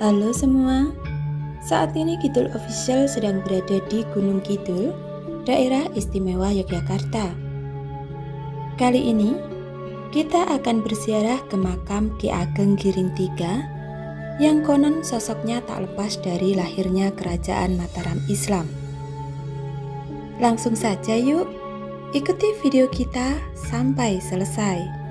Halo semua, saat ini Kidul Official sedang berada di Gunung Kidul, Daerah Istimewa Yogyakarta. Kali ini, kita akan berziarah ke makam Ki Ageng Giring III yang konon sosoknya tak lepas dari lahirnya Kerajaan Mataram Islam. Langsung saja yuk, ikuti video kita sampai selesai.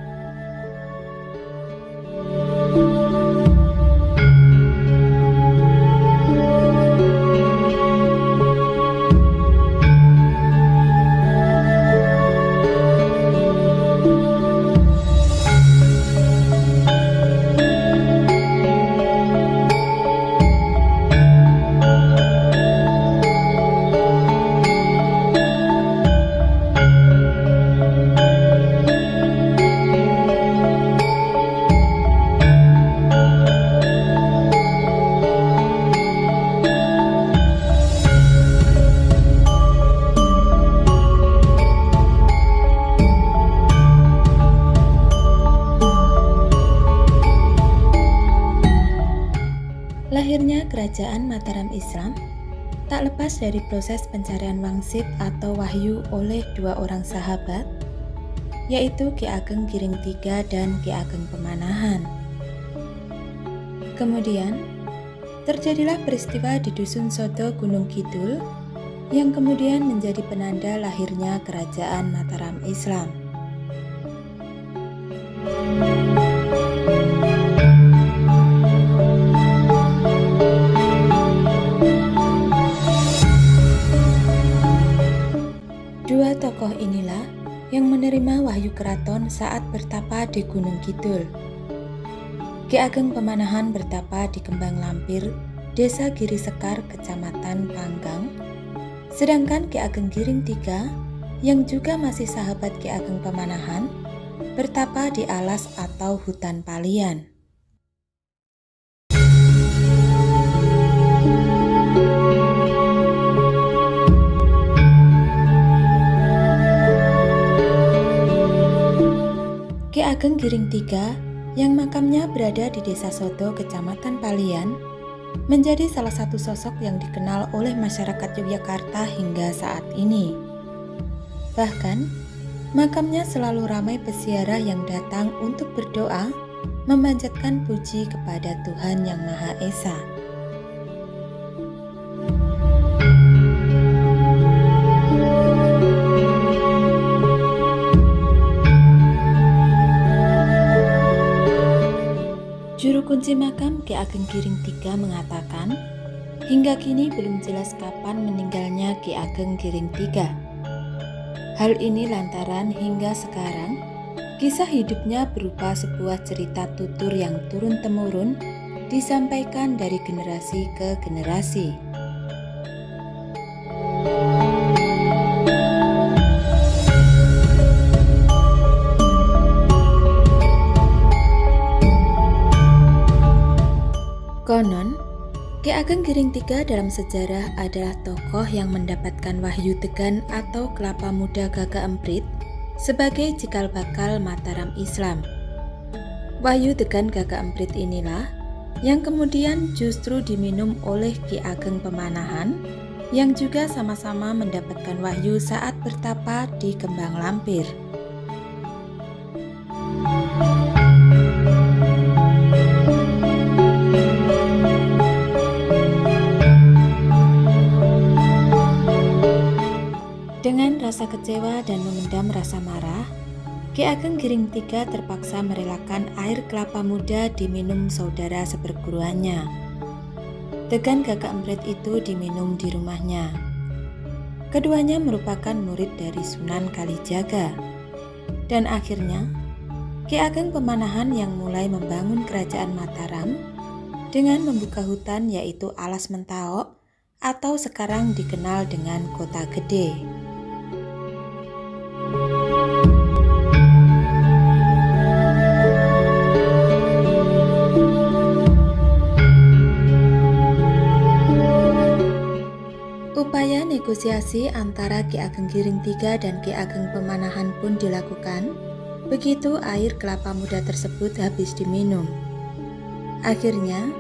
Lahirnya Kerajaan Mataram Islam tak lepas dari proses pencarian wangsit atau wahyu oleh dua orang sahabat, yaitu Ki Ageng Giring III dan Ki Ageng Pemanahan. Kemudian, terjadilah peristiwa di Dusun Sodo Gunung Kidul yang kemudian menjadi penanda lahirnya Kerajaan Mataram Islam. Dua tokoh inilah yang menerima wahyu keraton saat bertapa di Gunung Kidul. Ki Ageng Pemanahan bertapa di Kembang Lampir, Desa Giri Sekar, Kecamatan Panggang, sedangkan Ki Ageng Giring III yang juga masih sahabat Ki Ageng Pemanahan bertapa di Alas atau Hutan Palian. Ki Ageng Giring III yang makamnya berada di Desa Sodo, Kecamatan Palian, menjadi salah satu sosok yang dikenal oleh masyarakat Yogyakarta hingga saat ini. Bahkan, makamnya selalu ramai peziarah yang datang untuk berdoa, memanjatkan puji kepada Tuhan Yang Maha Esa. Juru kunci makam Ki Ageng Giring III mengatakan, hingga kini belum jelas kapan meninggalnya Ki Ageng Giring III. Hal ini lantaran hingga sekarang, kisah hidupnya berupa sebuah cerita tutur yang turun-temurun disampaikan dari generasi ke generasi. Konon, Ki Ageng Giring III dalam sejarah adalah tokoh yang mendapatkan wahyu degan atau kelapa muda gagak emprit sebagai cikal bakal Mataram Islam. Wahyu degan gagak emprit inilah yang kemudian justru diminum oleh Ki Ageng Pemanahan yang juga sama-sama mendapatkan wahyu saat bertapa di Kembang Lampir. Dengan rasa kecewa dan memendam rasa marah, Ki Ageng Giring III terpaksa merelakan air kelapa muda diminum saudara seperguruannya. Degan gagak emprit itu diminum di rumahnya. Keduanya merupakan murid dari Sunan Kalijaga. Dan akhirnya, Ki Ageng Pemanahan yang mulai membangun Kerajaan Mataram dengan membuka hutan yaitu Alas Mentaok atau sekarang dikenal dengan Kota Gede. Upaya negosiasi antara Ki Ageng Giring III dan Ki Ageng Pemanahan pun dilakukan begitu air kelapa muda tersebut habis diminum. Akhirnya,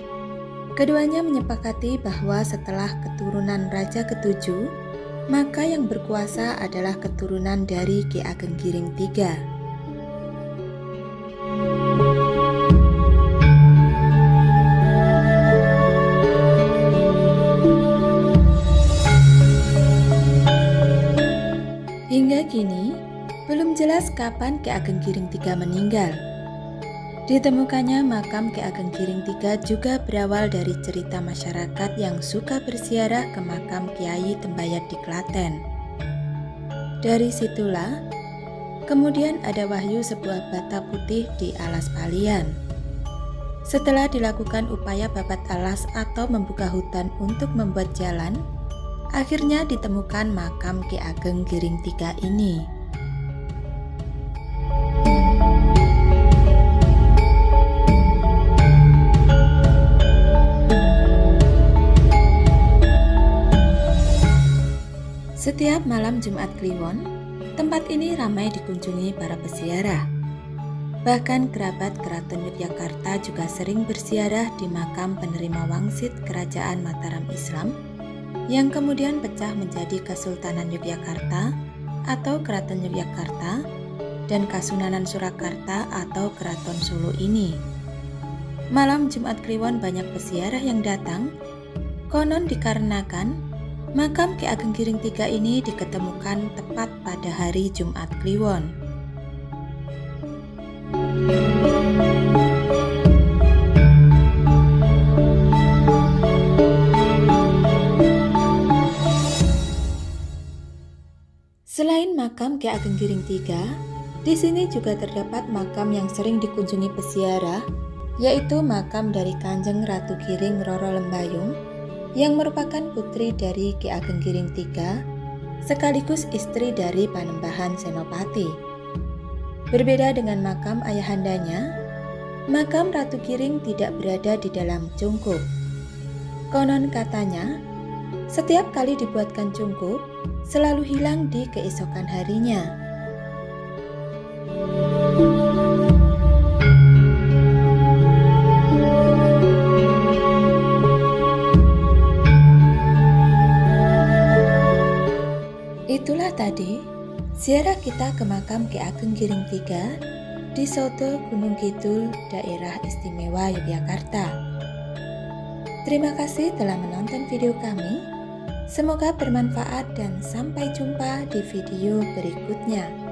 Keduanya menyepakati bahwa setelah keturunan Raja ketujuh, maka yang berkuasa adalah keturunan dari Ki Ageng Giring III. Hingga kini, belum jelas kapan Ki Ageng Giring III meninggal. Ditemukannya makam Ki Ageng Giring III juga berawal dari cerita masyarakat yang suka berziarah ke makam Kiai Tembayat di Klaten. Dari situlah, kemudian ada wahyu sebuah bata putih di alas Palian. Setelah dilakukan upaya babat alas atau membuka hutan untuk membuat jalan, akhirnya ditemukan makam Ki Ageng Giring III ini. Setiap malam Jumat Kliwon, tempat ini ramai dikunjungi para peziarah. Bahkan kerabat Keraton Yogyakarta juga sering berziarah di makam penerima wangsit Kerajaan Mataram Islam yang kemudian pecah menjadi Kesultanan Yogyakarta atau Keraton Yogyakarta dan Kasunanan Surakarta atau Keraton Solo ini. Malam Jumat Kliwon banyak peziarah yang datang, konon dikarenakan makam Ki Ageng Giring III ini diketemukan tepat pada hari Jumat Kliwon. Selain makam Ki Ageng Giring III, di sini juga terdapat makam yang sering dikunjungi peziarah, yaitu makam dari Kanjeng Ratu Giring Roro Lembayung yang merupakan putri dari Ki Ageng Giring III sekaligus istri dari Panembahan Senopati. Berbeda dengan makam ayahandanya, makam Ratu Giring tidak berada di dalam cungkup. Konon katanya, setiap kali dibuatkan cungkup, selalu hilang di keesokan harinya. Itulah tadi ziarah kita ke makam Ki Ageng Giring III di Soto Gunung Kidul, Daerah Istimewa Yogyakarta. Terima kasih telah menonton video kami. Semoga bermanfaat dan sampai jumpa di video berikutnya.